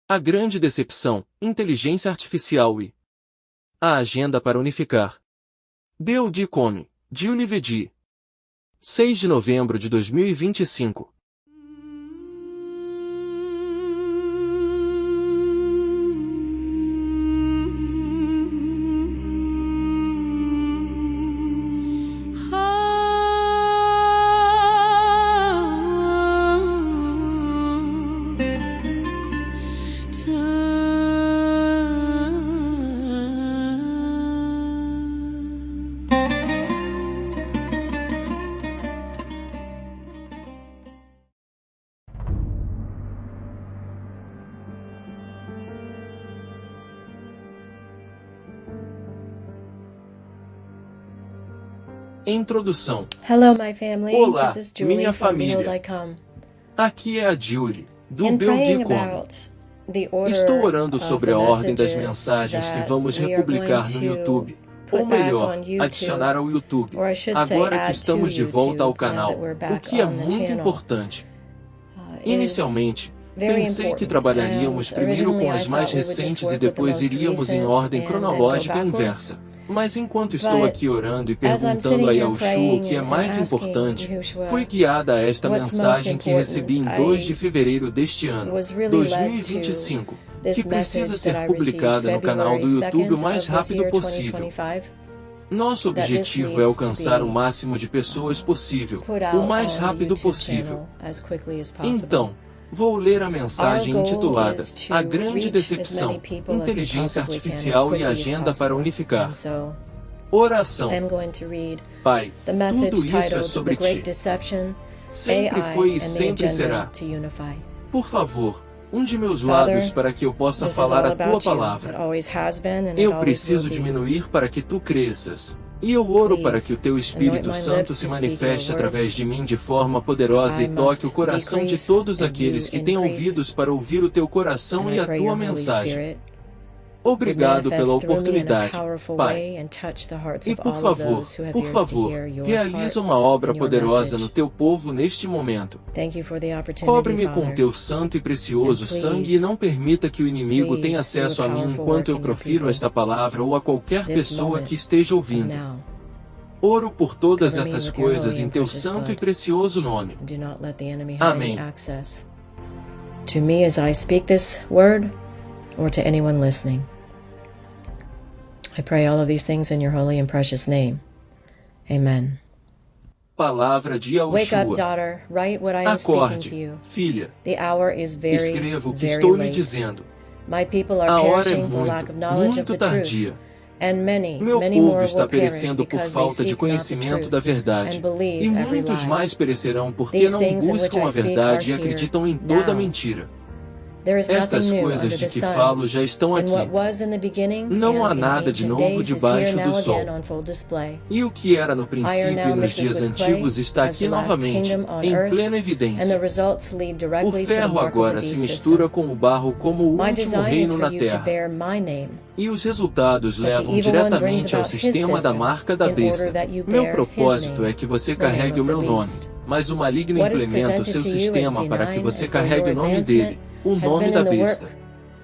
A grande decepção, inteligência artificial e a agenda para unificar. Bill D. Come, de Olivetti. 6 de novembro de 2025. Introdução. Hello, my family. Olá, This is Julie minha from família. Behold.com. Aqui é a Julie, do In Bill D. praying Come. about the order Estou orando of sobre the a ordem das messages mensagens que that vamos we are republicar going no to YouTube, put ou back melhor, on YouTube, adicionar ao YouTube, or I should say agora que add estamos to de volta ao YouTube now canal, that we're o back que é on the muito channel. importante. Is Inicialmente, very pensei que important, trabalharíamos and primeiro com originally as I mais thought we would just recentes e work with the depois most iríamos em recent ordem and then go cronológica backwards. inversa. Mas enquanto estou But aqui orando e as I'm sitting perguntando a here Yahushua o praying que é and mais asking importante, Yahushua fui guiada a esta what's most mensagem que recebi em important, 2 de fevereiro deste ano, was really led to 2025, this que precisa message ser that I received publicada no canal do February YouTube o 2nd mais of this rápido year, possível. 2025. Nosso that this objetivo é needs to alcançar be o máximo de pessoas possível, put out o mais on the rápido YouTube possível. channel as quickly as possible. Então, vou ler a mensagem Our goal intitulada is to A Grande reach as Decepção, many people as we Inteligência possibly can, as Artificial e quickly as Agenda para possible. Unificar. And so Oração. I'm going to read Pai, the message tudo isso é titled sobre The Great ti. Deception, Sempre AI foi e and the sempre Agenda será. to Unify. Por favor, unge meus Father, lábios para que eu possa This is falar all a tua about you. It palavra. always has been and it Eu always preciso will be. diminuir para que tu cresças. E eu oro Please, para que o teu Espírito anoint my Santo lips se to speak manifeste your através words. de mim de forma poderosa I e toque o must coração de decrease todos and aqueles you que têm increase. ouvidos para ouvir o teu coração And e I a pray tua your Holy mensagem. Spirit Obrigado manifest pela through me in a oportunidade, powerful Pai. way and touch the hearts E of por all of favor, those who have por ears to favor, hear your realiza heart uma obra and your poderosa message. no teu povo neste momento. Thank you for the opportunity, Cobre-me com Father. teu santo e precioso And please, sangue e não permita que o inimigo please tenha do a acesso a mim powerful enquanto work eu in your profiro people. esta palavra ou a qualquer This pessoa moment que esteja and ouvindo. now. Oro por todas Cover me essas with your coisas holy em and teu precious santo e blood. precioso nome. And do not let the enemy have any Amém. access to me as I speak this word or to anyone listening. I pray all of these things in your holy and precious name. Amen. Palavra de Wake up, Yahushua. daughter. Write what I am speaking to Acorde, you. filha. The hour is very, Escreva o que very estou lhe late. dizendo. My people are A hora é perishing for lack muito, of knowledge of muito the truth. tardia. And many, Meu many povo more está will perish perecendo por because they falta de seek not the conhecimento truth da verdade. and believe E every muitos lie. mais perecerão porque These não things in which buscam I a speak verdade e are here acreditam em toda now. mentira. There is Estas nothing new coisas under de the que sun. falo já estão And aqui. what was in the beginning Não há and in nada de ancient novo days is here debaixo now do sol. again on full display. E o que era no Iron princípio now e nos mixes dias with clay antigos está as aqui the last novamente, kingdom on em earth, plena and the evidência. results lead O directly to the ferro mark of the agora se beast mistura system. com o barro como o My último design is reino for na you to terra. bear my name. E os resultados But the levam evil one brings diretamente ao about his sistema da system marca da in order besta. that you Meu bear his propósito name, é que você the name carregue o of the meu nome, beast. mas o maligno What is implementa o presented seu to you as sistema para que benign você and for carregue your o nome advancement dele, o has nome been da in the besta. work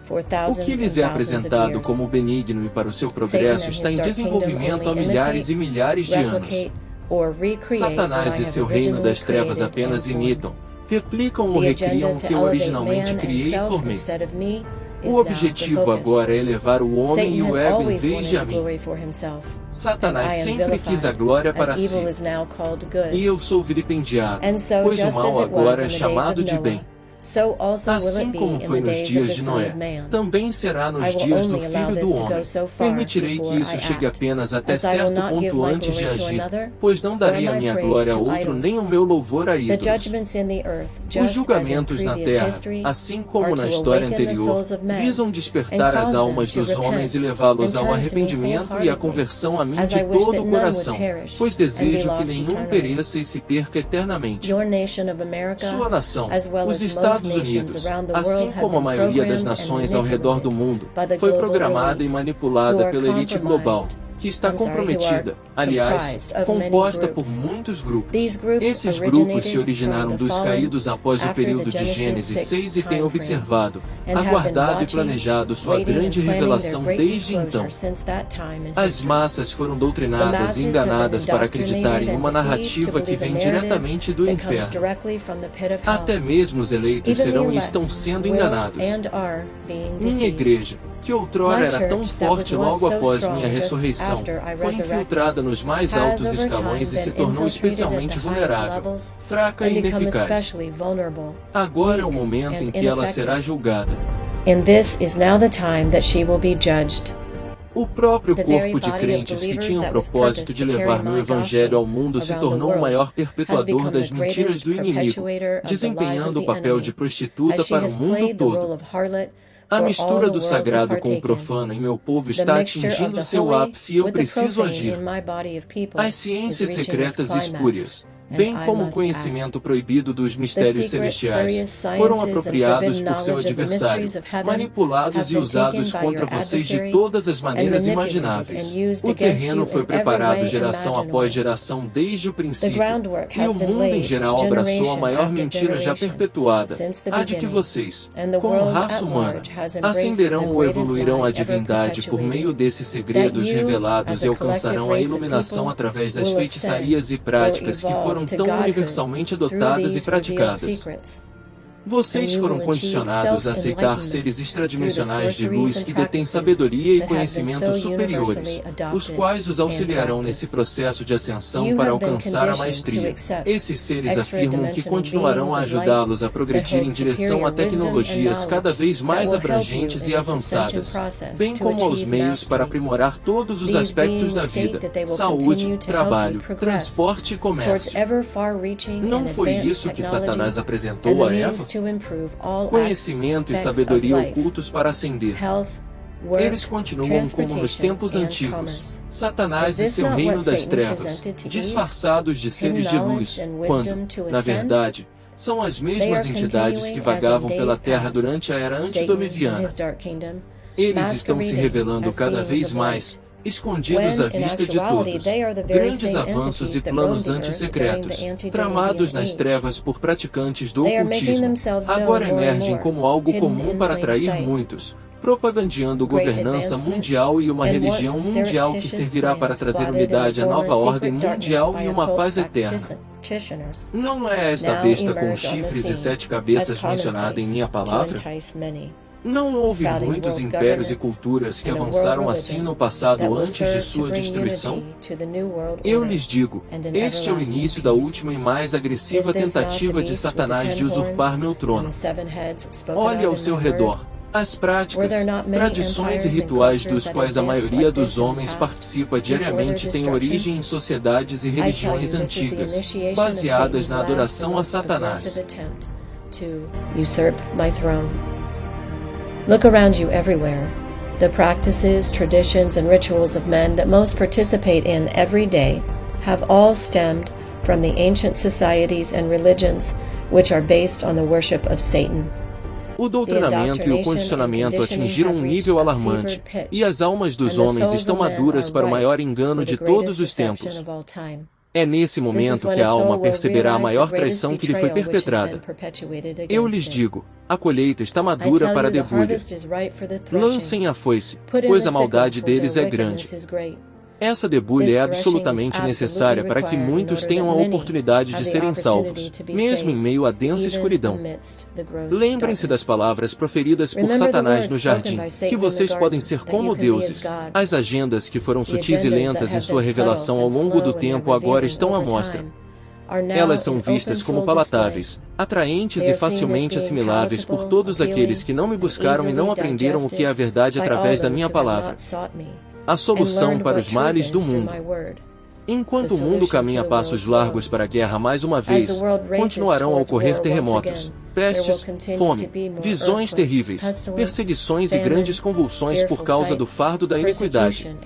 for O thousands que and lhes é thousands of apresentado years. como benigno e para o seu Satan progresso and está his em dark kingdom desenvolvimento há only milhares e imitate, milhares de anos. replicate, or recreate what Satanás I e have seu reino originally das trevas created apenas and formed. imitam, replicam ou The recriam agenda o to que eu elevate originalmente man and criei e self formei. instead of me is O now the objetivo focus. agora é elevar o homem e Satan o has ego em always vez wanted de a the mim. glory for himself, and Satanás I am sempre quis a vilified, glória as para evil si. is now called good. E eu sou vilipendiado, And so, pois o just as mal it was agora é in the days chamado of de Noah, bem. so also will Assim it be como in foi the nos days of dias the de Son Noé, of Man. também será I nos will dias do only allow Filho this do to go Homem. so far Permitirei que before isso I chegue act, apenas até as I will certo not give ponto my antes de glory to agir, another, pois não darei or a my minha praise glória a to outro idols. nem o meu louvor a The ídolos. judgments in the earth, Os just as in julgamentos na previous terra, history, assim como are na to história awaken the anterior, souls of men visam and despertar as cause them almas to dos homens e repent levá-los and ao turn to me arrependimento e à wholeheartedly, conversão a mim as de I wish todo that o none would coração, perish pois and be desejo que lost nenhum eternally. pereça e se perca eternamente. Your nation of America, Sua nação, as well os as Estados most nations Unidos, around the assim world, have como a been maioria das programmed and nações ao redor do manipulated mundo, by the foi global programada e elite, who manipulada are pela elite global, compromised que está I'm sorry, who are comprometida, aliás, comprised of composta many por groups. muitos grupos. These groups Esses originated grupos se originaram from the dos fallen caídos após o after período the de Genesis Gênesis 6 e têm time frame, observado, and have been aguardado e watching, planejado sua waiting, grande and planning revelação their great desde então. disclosure since that time in As history. massas foram The doutrinadas masses e have enganadas been para acreditar em indoctrinated uma and deceived to narrativa que believe a vem narrative diretamente do that comes inferno. directly from the pit of hell. Até mesmo os eleitos Even the serão e elect estão sendo will enganados. and are being Minha deceived. igreja, que outrora My era tão church, that was forte once logo so após strong minha just ressurreição, after I foi resurrected, infiltrada nos mais has altos over escalões time e se been tornou infiltrated at especialmente the highest vulnerável, levels fraca and e become ineficaz. especially vulnerable, Agora é o weak, momento em and que ela ineffective. será julgada. And this is now the time that she will be judged. O próprio The very corpo de body of crentes que believers tinha o that was propósito purposed de to carry levar meu my evangelho ao gospel mundo se around the tornou o world maior has perpetuador become das the mentiras greatest do inimigo, perpetuator of the lies desempenhando o of the papel de enemy, prostituta as she para o has mundo played the role todo. of harlot A for all mistura the do world to sagrado com o partake in. profano em meu povo The está mixture of atingindo the seu holy ápice e eu with the preciso profane agir. in my body of people As is ciências reaching its secretas e climax, espúrias, and bem I como o must conhecimento act. proibido dos The mistérios secret, celestiais, spurious foram sciences and apropriados forbidden por seu knowledge of the adversário, mysteries of heaven manipulados have e been usados taken by contra your vocês de adversary todas as and maneiras manipulated imagináveis. and used O against terreno you foi in every preparado way geração imaginable. após geração desde o The princípio, groundwork e has o been mundo em laid geral abraçou a generation maior after mentira já generation perpetuada, since the a de que beginning, vocês, and the como world raça at humana, large has embraced ascenderão the ou greatest evoluirão à lie ever divindade por perpetuated, meio desses segredos that you, revelados as e a alcançarão collective a race of iluminação people, através das will feitiçarias e ascend práticas que or foram evolve to tão godhood universalmente through adotadas e these revealed praticadas. secrets. And Vocês you foram will achieve condicionados a aceitar seres self-enlightenment through the extradimensionais de sorceries luz and que detêm practices sabedoria e that have been conhecimento so superiores, universally os adopted quais os and auxiliarão nesse practiced. processo de ascensão You para have been alcançar a conditioned to maestria. accept Esses seres afirmam que extra-dimensional continuarão beings a of light ajudá-los a that progredir em hold direção superior a wisdom and tecnologias cada knowledge vez that mais will help you abrangentes in e this ascension avançadas, process bem to como aos achieve meios para mastery. aprimorar todos os These aspectos beings da state vida, that they will saúde, continue to help trabalho, you progress transporte e towards comércio. ever far-reaching Não and foi advanced isso que technology Satanás and apresentou the a Eva? means to improve all Conhecimento e aspects of sabedoria life, ocultos para ascender. health, work, Eles continuam como nos transportation, tempos and antigos. commerce. Satanás Is e this seu not reino what das Satan trevas, presented to Eve? disfarçados de seres de luz, knowledge and quando, wisdom to na ascend? verdade, são as They mesmas are entidades que continuing as vagavam in pela days Terra past, durante a era Satan and antediluviana. his dark kingdom, Eles estão se masquerading revelando as cada beings vez of mais, light, escondidos when, à in vista de actuality, todos. they are the very Grandes same avanços entities e that planos roamed the earth antissecretos, during the tramados antediluvian nas age. trevas por praticantes do They are making ocultismo, themselves known agora more and emergem more, como algo hidden comum in para plain atrair sight. muitos, propagandeando Great governança advancements mundial e uma and religião once mundial que surreptitious servirá para plans trazer plotted in the unidade à former nova ordem secret darkness mundial by e uma occult paz eterna. practitioners Não é esta now besta com emerge on the chifres e scene 7 as cabeças mencionada em commonplace minha to palavra? entice many. Não houve Spouting muitos world impérios e governments culturas que and a world avançaram assim religion no passado that will antes de serve to sua bring destruição? unity to the new world Eu order lhes digo, and an este é o everlasting início da peace. última e mais Is agressiva this not the tentativa de beast with the Satanás de 10 usurpar horns meu and trono. the 7 heads spoken Olhe of ao in seu my word? redor. As práticas, Were there not many tradições e empires and rituais cultures dos that quais a advanced maioria like dos this in the homens past participa before their diariamente têm destruction? origem em sociedades e I tell you, religiões this is the antigas, initiation of baseadas Satan's na last adoração and a most Satanás. aggressive attempt to usurp my throne. Look around you everywhere. The practices, traditions, and rituals of men that most participate in every day have all stemmed from the ancient societies and religions which are based on the worship of Satan. O doutrinamento e o condicionamento atingiram um nível alarmante, e as almas dos homens estão maduras para o maior engano de todos os tempos. É nesse momento que a alma perceberá a maior traição que lhe foi perpetrada. Eu lhes digo, a colheita está madura para a debulha. Lancem a foice, pois a maldade deles é grande. Essa debulha é absolutamente necessária para que muitos tenham a oportunidade de serem salvos, mesmo em meio à densa escuridão. Lembrem-se das palavras proferidas por Satanás no jardim, que vocês podem ser como deuses. As agendas que foram sutis e lentas em sua revelação ao longo do tempo agora estão à mostra. Elas são vistas como palatáveis, atraentes e facilmente assimiláveis por todos aqueles que não me buscaram e não aprenderam o que é a verdade através da minha palavra. A solução para os males do mundo. Enquanto o mundo caminha a passos largos para a guerra mais uma vez, continuarão a ocorrer terremotos, pestes, fome, visões terríveis, perseguições e grandes convulsões por causa do fardo da iniquidade.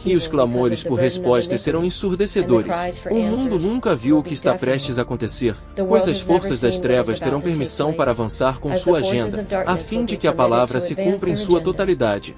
E os clamores por respostas serão ensurdecedores. O mundo nunca viu o que está prestes a acontecer, pois as forças das trevas terão permissão para avançar com sua agenda, a fim de que a palavra se cumpra em sua totalidade.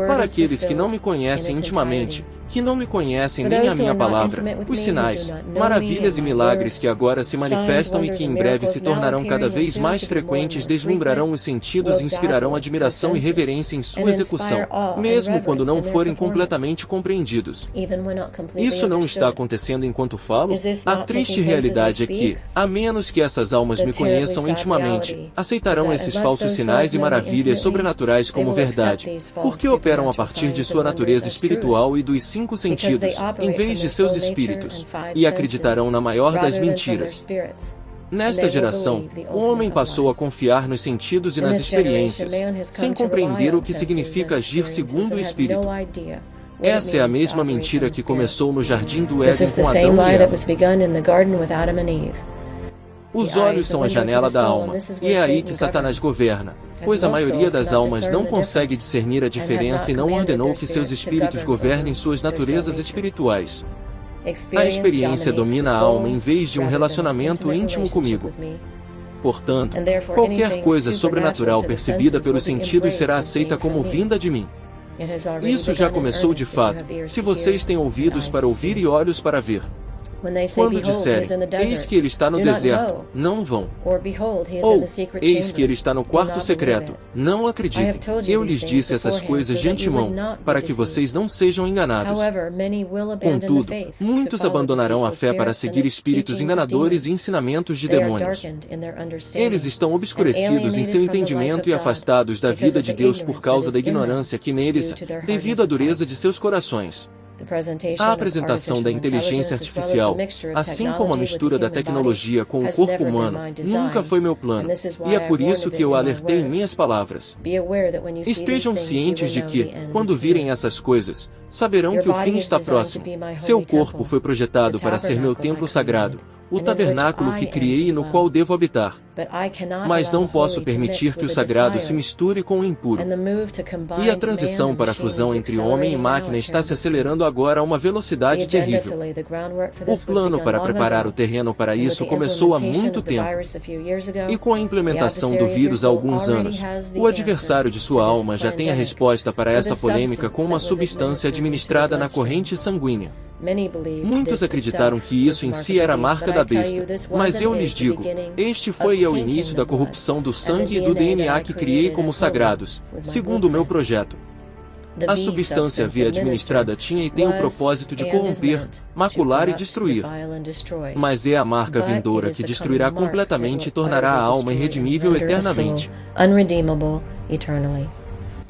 Para aqueles que não me conhecem intimamente, que não me conhecem nem a minha palavra, os sinais, maravilhas e milagres que agora se manifestam e que em breve se tornarão cada vez mais frequentes deslumbrarão os sentidos e inspirarão admiração e reverência em sua execução, mesmo quando não forem completamente compreendidos. Isso não está acontecendo enquanto falo? A triste realidade é que, a menos que essas almas me conheçam intimamente, aceitarão esses falsos sinais e maravilhas sobrenaturais como verdade, porque operam a partir de sua natureza espiritual e dos 5 sentidos, em vez de seus espíritos, e acreditarão na maior das mentiras. Nesta geração, o homem passou a confiar nos sentidos e nas experiências, sem compreender o que significa agir segundo o Espírito. Essa é a mesma mentira que começou no jardim do Éden com Adão e Eva. Os olhos são a janela da alma, e é aí que Satanás governa, pois a maioria das almas não consegue discernir a diferença e não ordenou que seus espíritos governem suas naturezas espirituais. A experiência domina a alma em vez de um relacionamento íntimo comigo. Portanto, qualquer coisa sobrenatural percebida pelos sentidos será aceita como vinda de mim. Isso já começou de fato, se vocês têm ouvidos para ouvir e olhos para ver. Quando disserem, eis que ele está no deserto, não vão. Ou, eis que ele está no quarto secreto, não acreditem. Eu lhes disse essas coisas de antemão, para que vocês não sejam enganados. Contudo, muitos abandonarão a fé para seguir espíritos enganadores e ensinamentos de demônios. Eles estão obscurecidos em seu entendimento e afastados da vida de Deus por causa da ignorância que neles há, devido à dureza de seus corações. A apresentação da inteligência artificial, assim como a mistura da tecnologia com o corpo humano, nunca foi meu plano, e é por isso que eu alertei em minhas palavras. Estejam cientes de que, quando virem essas coisas, saberão que o fim está próximo. Seu corpo foi projetado para ser meu templo sagrado, o tabernáculo que criei e no qual devo habitar. Mas não posso permitir que o sagrado se misture com o impuro. E a transição para a fusão entre homem e máquina está se acelerando agora a uma velocidade terrível. O plano para preparar o terreno para isso começou há muito tempo. E com a implementação do vírus há alguns anos, o adversário de sua alma já tem a resposta para essa polêmica com uma substância administrada na corrente sanguínea. Muitos acreditaram que isso em si era a marca da besta, mas eu lhes digo, este foi o início da corrupção do sangue e do DNA que criei como sagrados, segundo o meu projeto. A substância via administrada tinha e tem o propósito de corromper, macular e destruir. Mas é a marca vindoura que destruirá completamente e tornará a alma irredimível eternamente.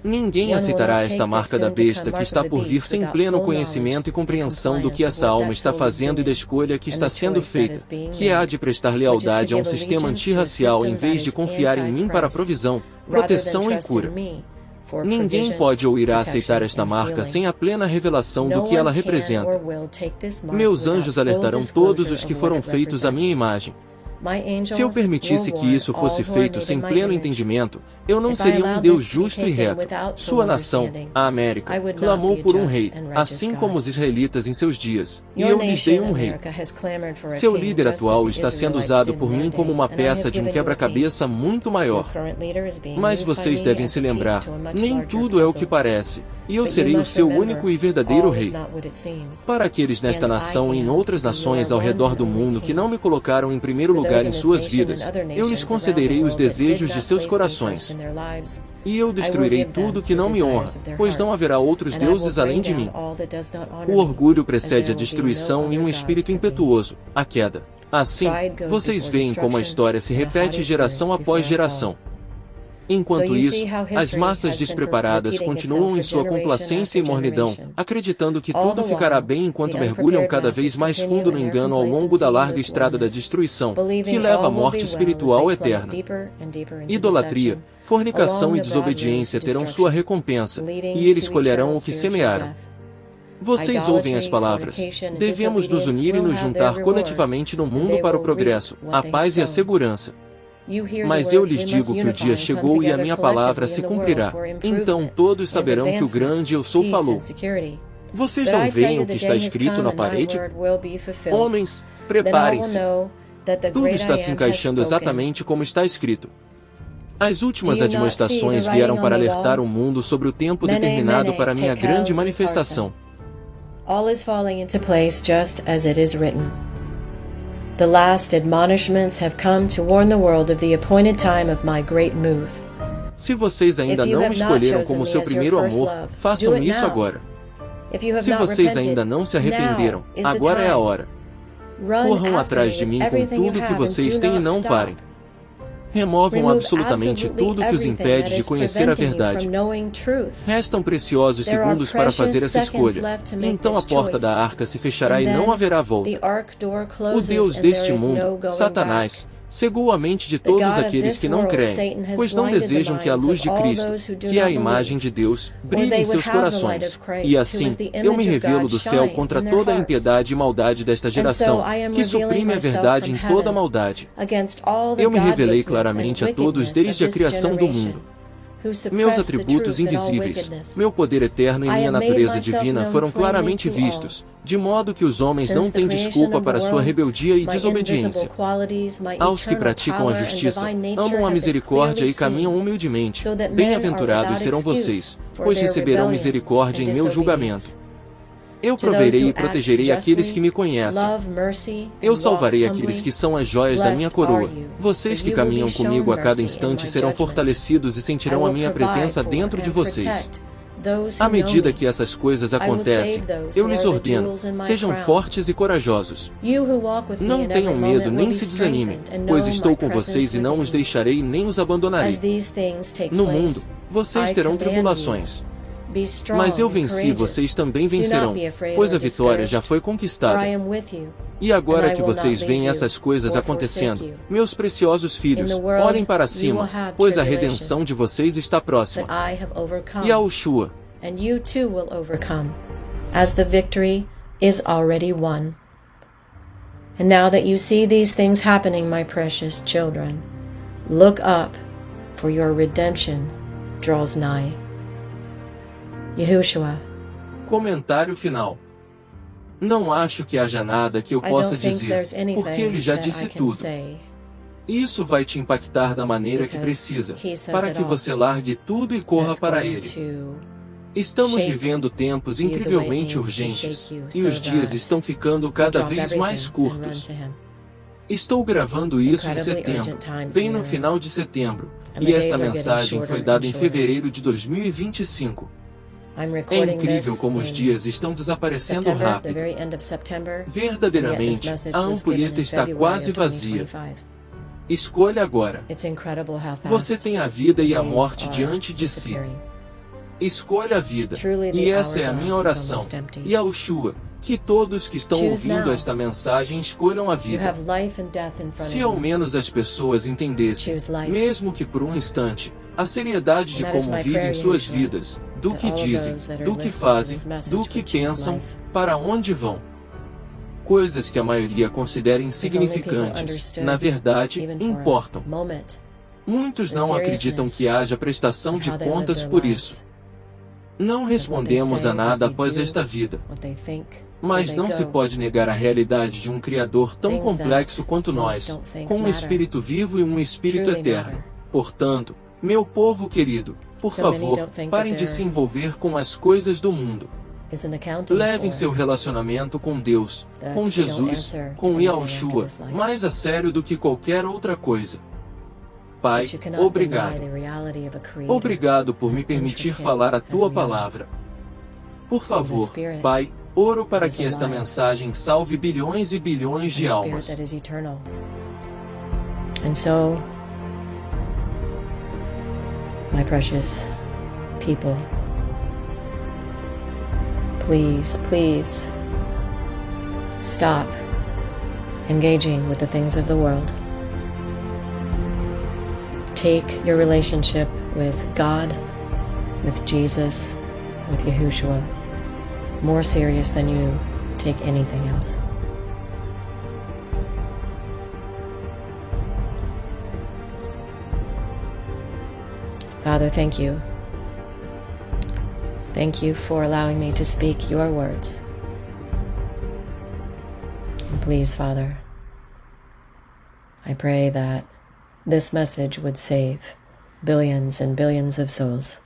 Ninguém aceitará esta marca da besta que está por vir sem pleno conhecimento e compreensão do que essa alma está fazendo e da escolha que está sendo feita, que é a de prestar lealdade a um sistema antirracial em vez de confiar em mim para provisão, proteção e cura. Ninguém pode ou irá aceitar esta marca sem a plena revelação do que ela representa. Meus anjos alertarão todos os que foram feitos à minha imagem. Se eu permitisse que isso fosse feito sem pleno entendimento, eu não seria um Deus justo e reto. Sua nação, a América, clamou por um rei, assim como os israelitas em seus dias, e eu lhes dei um rei. Seu líder atual está sendo usado por mim como uma peça de um quebra-cabeça muito maior. Mas vocês devem se lembrar, nem tudo é o que parece, e eu serei o seu único e verdadeiro rei. Para aqueles nesta nação e em outras nações ao redor do mundo que não me colocaram em primeiro lugar em suas vidas, eu lhes concederei os desejos de seus corações. E eu destruirei tudo que não me honra, pois não haverá outros deuses além de mim. O orgulho precede a destruição e um espírito impetuoso, a queda. Assim, vocês veem como a história se repete geração após geração. Enquanto isso, as massas despreparadas continuam em sua complacência e mornidão, acreditando que tudo ficará bem enquanto mergulham cada vez mais fundo no engano ao longo da larga estrada da destruição, que leva à morte espiritual eterna. Idolatria, fornicação e desobediência terão sua recompensa, e eles colherão o que semearam. Vocês ouvem as palavras. Devemos nos unir e nos juntar coletivamente no mundo para o progresso, a paz e a segurança. Mas eu lhes digo que o dia chegou e a minha palavra se cumprirá. Então todos saberão que o grande Eu Sou falou. Vocês não veem o que está escrito na parede? Homens, preparem-se. Tudo está se encaixando exatamente como está escrito. As últimas admoestações vieram para alertar o mundo sobre o tempo determinado para minha grande manifestação. All is falling into place just as it is written. The last admonishments have come to warn the world of the appointed time of my great move. Se vocês ainda não me escolheram como seu primeiro amor, façam isso agora. Se vocês ainda não se arrependeram, agora é a hora. Corram atrás de mim com tudo que vocês têm e não parem. Removam absolutamente tudo que os impede de conhecer a verdade. Restam preciosos segundos para fazer essa escolha. Então a porta da arca se fechará e não haverá volta. O Deus deste mundo, Satanás, cegou a mente de todos aqueles que não creem, pois não desejam que a luz de Cristo, que é a imagem de Deus, brilhe em seus corações. E assim, eu me revelo do céu contra toda a impiedade e maldade desta geração, que suprime a verdade em toda a maldade. Eu me revelei claramente a todos desde a criação do mundo. Meus atributos invisíveis, meu poder eterno e minha natureza divina foram claramente vistos, de modo que os homens não têm desculpa para sua rebeldia e desobediência. Aos que praticam a justiça, amam a misericórdia e caminham humildemente, bem-aventurados serão vocês, pois receberão misericórdia em meu julgamento. Eu proverei e protegerei aqueles que me conhecem. Eu salvarei aqueles que são as joias da minha coroa. Vocês que caminham comigo a cada instante serão fortalecidos e sentirão a minha presença dentro de vocês. À medida que essas coisas acontecem, eu lhes ordeno, sejam fortes e corajosos. Não tenham medo nem se desanimem, pois estou com vocês e não os deixarei nem os abandonarei. No mundo, vocês terão tribulações. Mas eu venci, vocês também vencerão, pois a vitória já foi conquistada. E agora que vocês veem essas coisas acontecendo, meus preciosos filhos, olhem para cima, pois a redenção de vocês está próxima. E a Yeshua. And you too will overcome, as the victory is already won. And now that you see these things happening, my precious children, look up, for your redemption draws nigh. Yahushua. Comentário final. Não acho que haja nada que eu possa dizer, porque ele já disse tudo. Isso vai te impactar da maneira que precisa, para que você largue tudo e corra para ele. Estamos vivendo tempos incrivelmente urgentes, e os dias estão ficando cada vez mais curtos. Estou gravando isso em setembro, bem no final de setembro, e esta mensagem foi dada em fevereiro de 2025. É incrível como os dias estão desaparecendo rápido. Verdadeiramente, a ampulheta está quase vazia. Escolha agora. Você tem a vida e a morte diante de si. Escolha a vida. E essa é a minha oração. E a Yeshua, que todos que estão ouvindo esta mensagem escolham a vida. Se ao menos as pessoas entendessem, mesmo que por um instante, a seriedade de como vivem suas vidas, do que dizem, do que fazem, do que pensam, para onde vão. Coisas que a maioria considera insignificantes, na verdade, importam. Muitos não acreditam que haja prestação de contas por isso. Não respondemos a nada após esta vida. Mas não se pode negar a realidade de um Criador tão complexo quanto nós, com um Espírito vivo e um Espírito eterno. Portanto, meu povo querido, por favor, parem de se envolver com as coisas do mundo. Levem seu relacionamento com Deus, com Jesus, com Yeshua, mais a sério do que qualquer outra coisa. Pai, obrigado. Obrigado por me permitir falar a Tua palavra. Por favor, Pai, oro para que esta mensagem salve bilhões e bilhões de almas. And so, my precious people, please, please, stop engaging with the things of the world. Take your relationship with God, with Jesus, with Yahushua, more serious than you take anything else. Father, thank you. Thank you for allowing me to speak your words. And please, Father, I pray that this message would save billions and billions of souls.